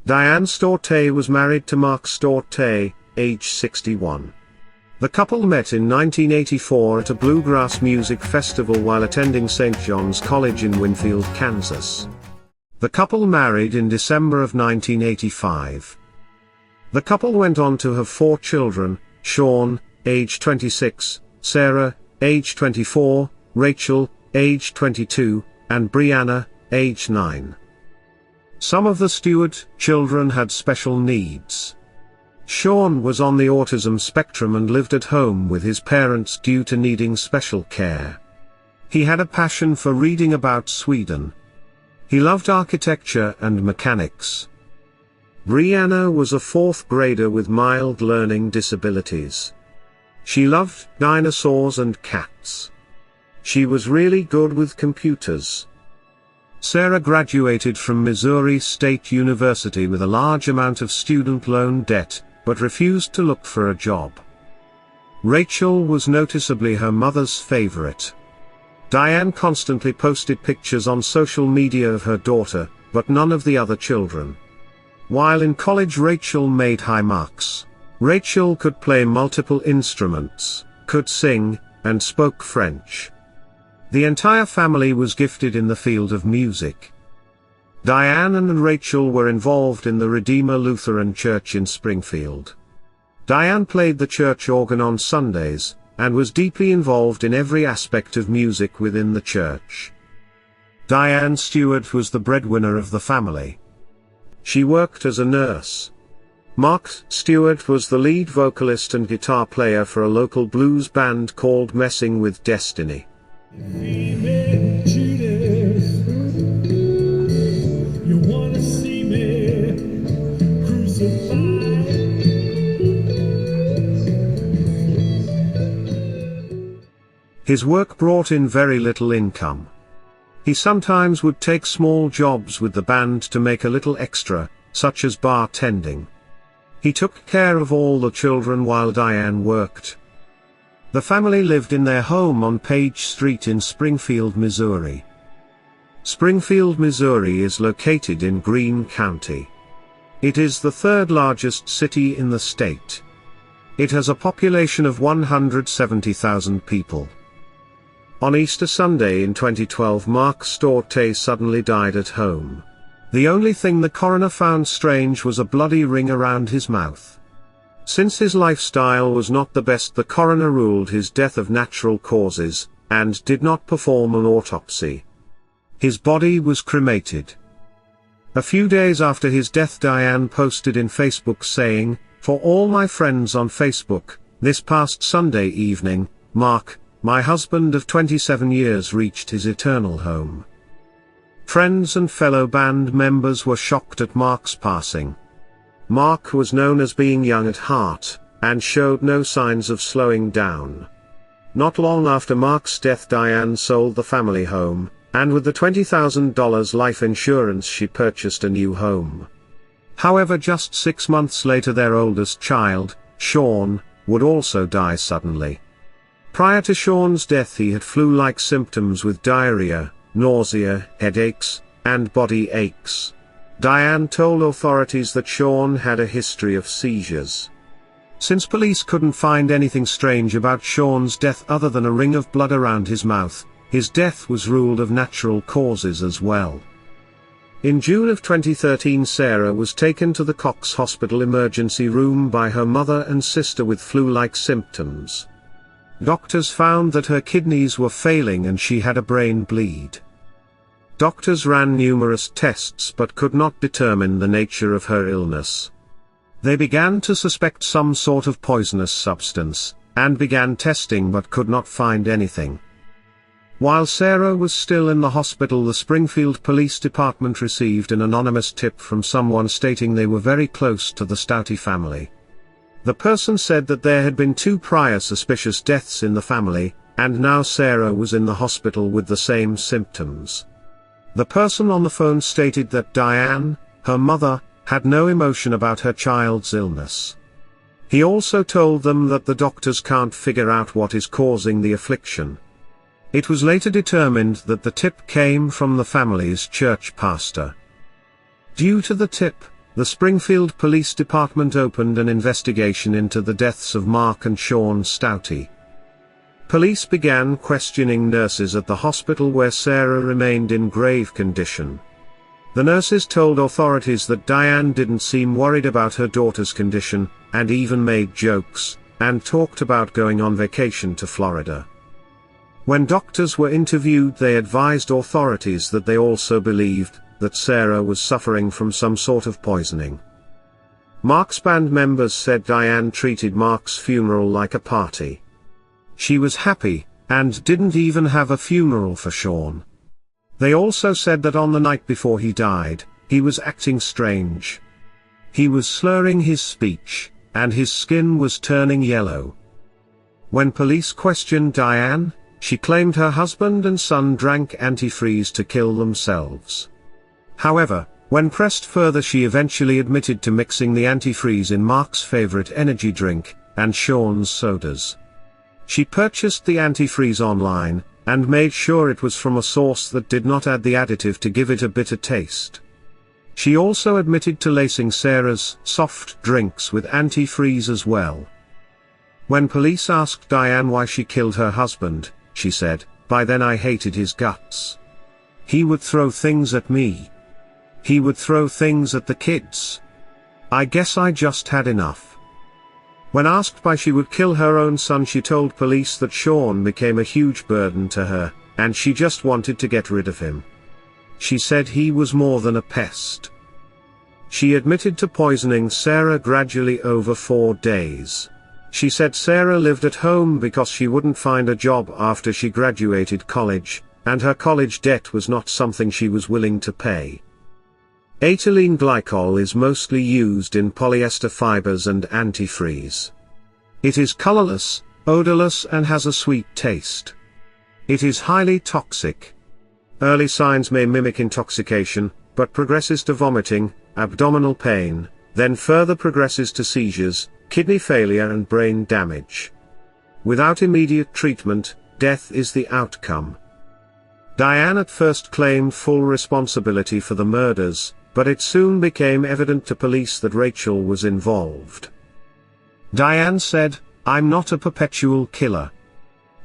Diane Staudte was married to Mark Staudte, age 61. The couple met in 1984 at a bluegrass music festival while attending St. John's College in Winfield, Kansas. The couple married in December of 1985. The couple went on to have 4 children: Sean, age 26, Sarah, age 24, Rachel, age 22, and Brianna, age 9. Some of the Stewart children had special needs. Sean was on the autism spectrum and lived at home with his parents due to needing special care. He had a passion for reading about Sweden. He loved architecture and mechanics. Brianna was a 4th grader with mild learning disabilities. She loved dinosaurs and cats. She was really good with computers. Sarah graduated from Missouri State University with a large amount of student loan debt, but refused to look for a job. Rachel was noticeably her mother's favorite. Diane constantly posted pictures on social media of her daughter, but none of the other children. While in college, Rachel made high marks. Rachel could play multiple instruments, could sing, and spoke French. The entire family was gifted in the field of music. Diane and Rachel were involved in the Redeemer Lutheran Church in Springfield. Diane played the church organ on Sundays, and was deeply involved in every aspect of music within the church. Diane Stewart was the breadwinner of the family. She worked as a nurse. Mark Stewart was the lead vocalist and guitar player for a local blues band called Messing with Destiny. His work brought in very little income. He sometimes would take small jobs with the band to make a little extra, such as bartending. He took care of all the children while Diane worked. The family lived in their home on Page Street in Springfield, Missouri. Springfield, Missouri is located in Greene County. It is the 3rd largest city in the state. It has a population of 170,000 people. On Easter Sunday in 2012, Mark Staudte suddenly died at home. The only thing the coroner found strange was a bloody ring around his mouth. Since his lifestyle was not the best, the coroner ruled his death of natural causes, and did not perform an autopsy. His body was cremated. A few days after his death, Diane posted in Facebook saying, "For all my friends on Facebook, this past Sunday evening, Mark, my husband of 27 years, reached his eternal home." Friends and fellow band members were shocked at Mark's passing. Mark was known as being young at heart, and showed no signs of slowing down. Not long after Mark's death, Diane sold the family home, and with the $20,000 life insurance she purchased a new home. However, just 6 months later, their oldest child, Sean, would also die suddenly. Prior to Sean's death, he had flu-like symptoms with diarrhea, nausea, headaches, and body aches. Diane told authorities that Sean had a history of seizures. Since police couldn't find anything strange about Sean's death other than a ring of blood around his mouth, his death was ruled of natural causes as well. In June of 2013, Sarah was taken to the Cox Hospital emergency room by her mother and sister with flu-like symptoms. Doctors found that her kidneys were failing and she had a brain bleed. Doctors ran numerous tests but could not determine the nature of her illness. They began to suspect some sort of poisonous substance, and began testing but could not find anything. While Sarah was still in the hospital, the Springfield Police Department received an anonymous tip from someone stating they were very close to the Staudte family. The person said that there had been 2 prior suspicious deaths in the family, and now Sarah was in the hospital with the same symptoms. The person on the phone stated that Diane, her mother, had no emotion about her child's illness. He also told them that the doctors can't figure out what is causing the affliction. It was later determined that the tip came from the family's church pastor. Due to the tip, The Springfield Police Department opened an investigation into the deaths of Mark and Sean Staudte. Police began questioning nurses at the hospital where Sarah remained in grave condition. The nurses told authorities that Diane didn't seem worried about her daughter's condition, and even made jokes, and talked about going on vacation to Florida. When doctors were interviewed, they advised authorities that they also believed that Sarah was suffering from some sort of poisoning. Mark's band members said Diane treated Mark's funeral like a party. She was happy, and didn't even have a funeral for Sean. They also said that on the night before he died, he was acting strange. He was slurring his speech, and his skin was turning yellow. When police questioned Diane, she claimed her husband and son drank antifreeze to kill themselves. However, when pressed further, she eventually admitted to mixing the antifreeze in Mark's favorite energy drink, and Sean's sodas. She purchased the antifreeze online, and made sure it was from a source that did not add the additive to give it a bitter taste. She also admitted to lacing Sarah's soft drinks with antifreeze as well. When police asked Diane why she killed her husband, she said, "By then I hated his guts. He would throw things at me. He would throw things at the kids. I guess I just had enough." When asked why she would kill her own son, she told police that Sean became a huge burden to her, and she just wanted to get rid of him. She said he was more than a pest. She admitted to poisoning Sarah gradually over 4 days. She said Sarah lived at home because she wouldn't find a job after she graduated college, and her college debt was not something she was willing to pay. Ethylene glycol is mostly used in polyester fibers and antifreeze. It is colorless, odorless, and has a sweet taste. It is highly toxic. Early signs may mimic intoxication, but progresses to vomiting, abdominal pain, then further progresses to seizures, kidney failure, and brain damage. Without immediate treatment, death is the outcome. Diane at first claimed full responsibility for the murders, but it soon became evident to police that Rachel was involved. Diane said, "I'm not a perpetual killer.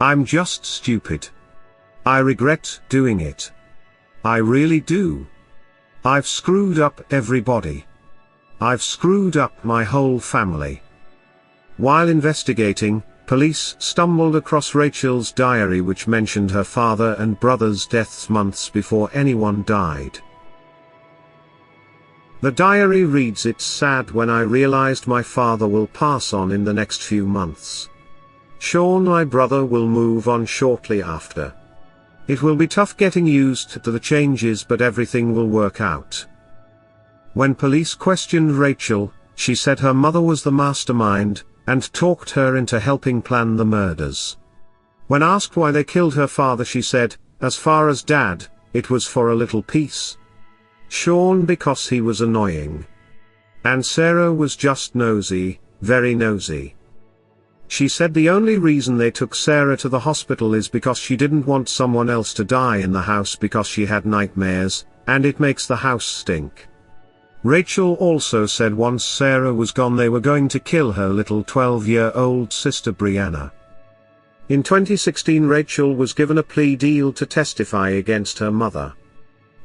I'm just stupid. I regret doing it. I really do. I've screwed up everybody. I've screwed up my whole family." While investigating, police stumbled across Rachel's diary, which mentioned her father and brother's deaths months before anyone died. The diary reads, "It's sad when I realized my father will pass on in the next few months. Sean, my brother, will move on shortly after. It will be tough getting used to the changes, but everything will work out." When police questioned Rachel, she said her mother was the mastermind, and talked her into helping plan the murders. When asked why they killed her father, she said, "As far as Dad, it was for a little piece. Sean because he was annoying. And Sarah was just nosy, very nosy." She said the only reason they took Sarah to the hospital is because she didn't want someone else to die in the house because she had nightmares, and it makes the house stink. Rachel also said once Sarah was gone, they were going to kill her little 12-year-old sister Brianna. In 2016, Rachel was given a plea deal to testify against her mother.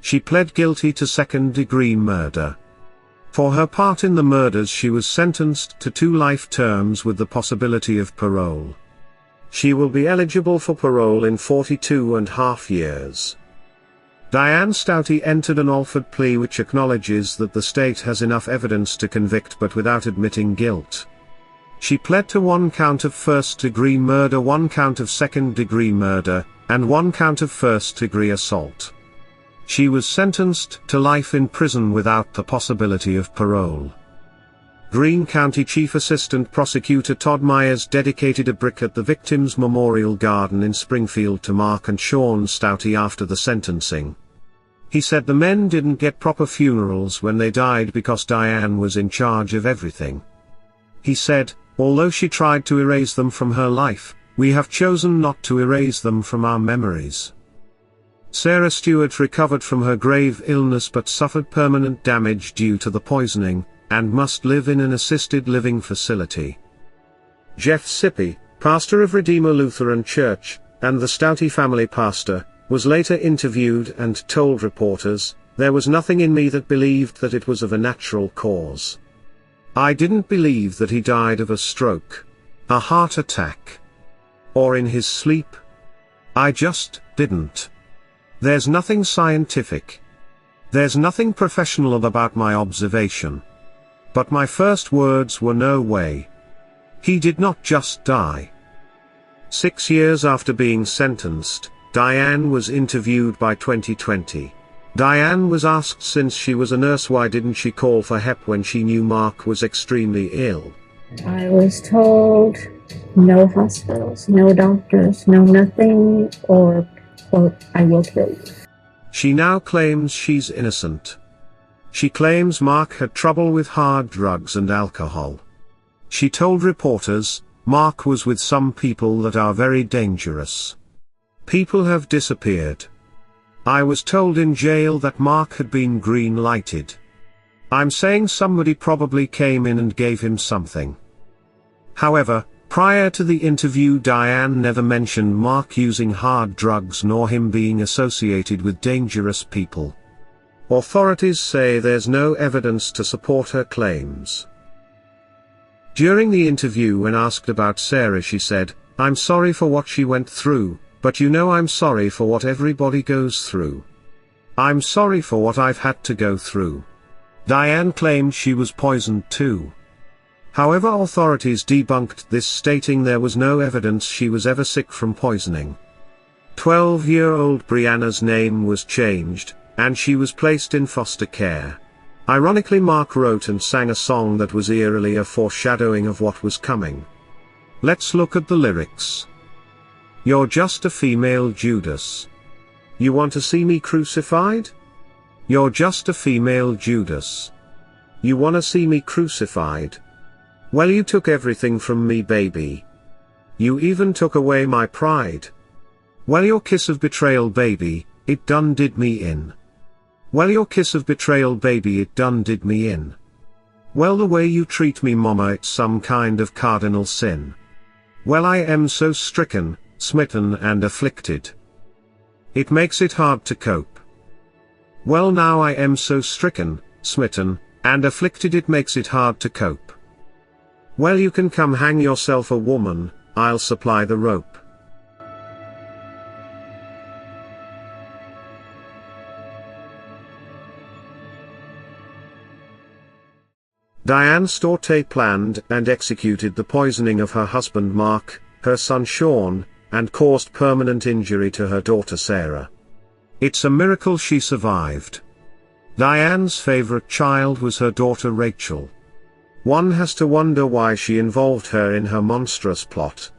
She pled guilty to second-degree murder. For her part in the murders, she was sentenced to 2 life terms with the possibility of parole. She will be eligible for parole in 42.5 years. Diane Staudte entered an offered plea which acknowledges that the state has enough evidence to convict, but without admitting guilt. She pled to 1 count of first-degree murder, 1 count of second-degree murder, and 1 count of first-degree assault. She was sentenced to life in prison without the possibility of parole. Greene County Chief Assistant Prosecutor Todd Myers dedicated a brick at the victim's memorial garden in Springfield to Mark and Sean Staudte after the sentencing. He said the men didn't get proper funerals when they died because Diane was in charge of everything. He said, "Although she tried to erase them from her life, we have chosen not to erase them from our memories." Sarah Stewart recovered from her grave illness but suffered permanent damage due to the poisoning, and must live in an assisted living facility. Jeff Sippy, pastor of Redeemer Lutheran Church, and the Staudte family pastor, was later interviewed and told reporters, "There was nothing in me that believed that it was of a natural cause. I didn't believe that he died of a stroke, a heart attack, or in his sleep. I just didn't. There's nothing scientific. There's nothing professional about my observation. But my first words were no way. He did not just die." 6 years after being sentenced, Diane was interviewed by 2020. Diane was asked, since she was a nurse, why didn't she call for help when she knew Mark was extremely ill? I was told no hospitals, no doctors, no nothing, or, quote, I will kill you. She now claims she's innocent. She claims Mark had trouble with hard drugs and alcohol. She told reporters, "Mark was with some people that are very dangerous. People have disappeared. I was told in jail that Mark had been green-lighted. I'm saying somebody probably came in and gave him something." However, prior to the interview, Diane never mentioned Mark using hard drugs nor him being associated with dangerous people. Authorities say there's no evidence to support her claims. During the interview, when asked about Sarah, she said, "I'm sorry for what she went through, but you know I'm sorry for what everybody goes through. I'm sorry for what I've had to go through." Diane claimed she was poisoned too. However, authorities debunked this, stating there was no evidence she was ever sick from poisoning. 12-year-old Brianna's name was changed, and she was placed in foster care. Ironically, Mark wrote and sang a song that was eerily a foreshadowing of what was coming. Let's look at the lyrics. "You're just a female Judas. You want to see me crucified? You're just a female Judas. You wanna see me crucified? Well, you took everything from me, baby. You even took away my pride. Well, your kiss of betrayal, baby, it done did me in. Well, your kiss of betrayal, baby, it done did me in. Well, the way you treat me, mama, it's some kind of cardinal sin. Well, I am so stricken, smitten and afflicted. It makes it hard to cope. Well, now I am so stricken, smitten, and afflicted, it makes it hard to cope. Well, you can come hang yourself, a woman, I'll supply the rope." Diane Staudte planned and executed the poisoning of her husband Mark, her son Sean, and caused permanent injury to her daughter Sarah. It's a miracle she survived. Diane's favorite child was her daughter Rachel. One has to wonder why she involved her in her monstrous plot.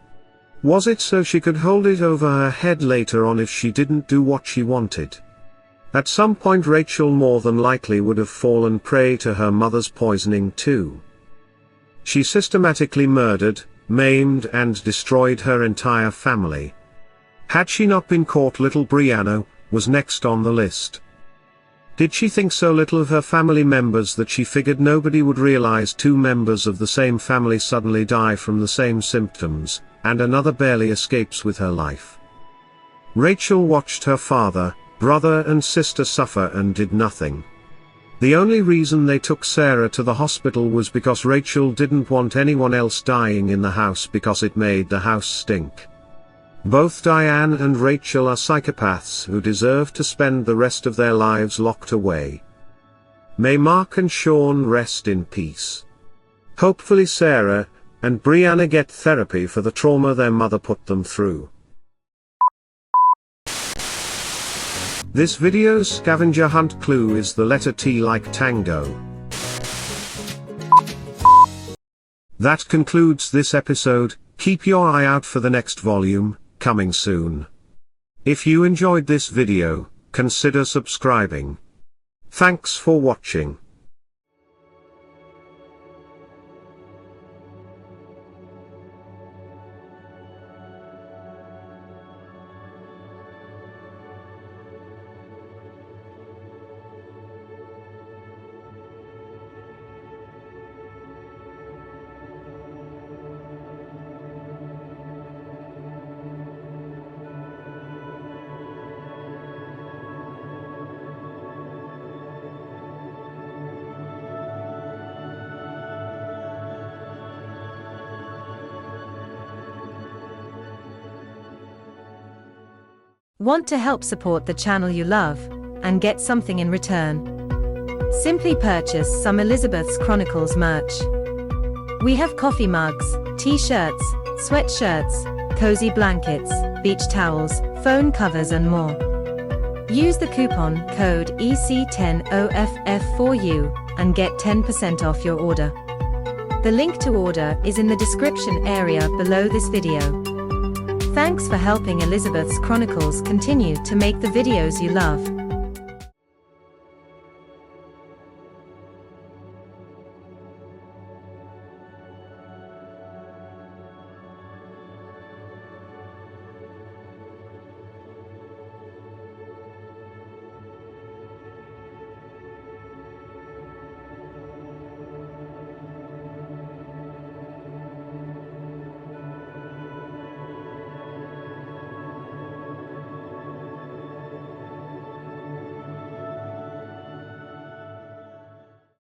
Was it so she could hold it over her head later on if she didn't do what she wanted? At some point, Rachel more than likely would have fallen prey to her mother's poisoning too. She systematically murdered, maimed and destroyed her entire family. Had she not been caught, little Brianna was next on the list. Did she think so little of her family members that she figured nobody would realize two members of the same family suddenly die from the same symptoms, and another barely escapes with her life? Rachel watched her father, brother and sister suffer and did nothing. The only reason they took Sarah to the hospital was because Rachel didn't want anyone else dying in the house because it made the house stink. Both Diane and Rachel are psychopaths who deserve to spend the rest of their lives locked away. May Mark and Sean rest in peace. Hopefully Sarah and Brianna get therapy for the trauma their mother put them through. This video's scavenger hunt clue is the letter T like tango. That concludes this episode. Keep your eye out for the next volume, coming soon. If you enjoyed this video, consider subscribing. Thanks for watching. Want to help support the channel you love, and get something in return? Simply purchase some Elizabeth's Chronicles merch. We have coffee mugs, t-shirts, sweatshirts, cozy blankets, beach towels, phone covers and more. Use the coupon code EC10OFF4U and get 10% off your order. The link to order is in the description area below this video. Thanks for helping Elizabeth's Chronicles continue to make the videos you love.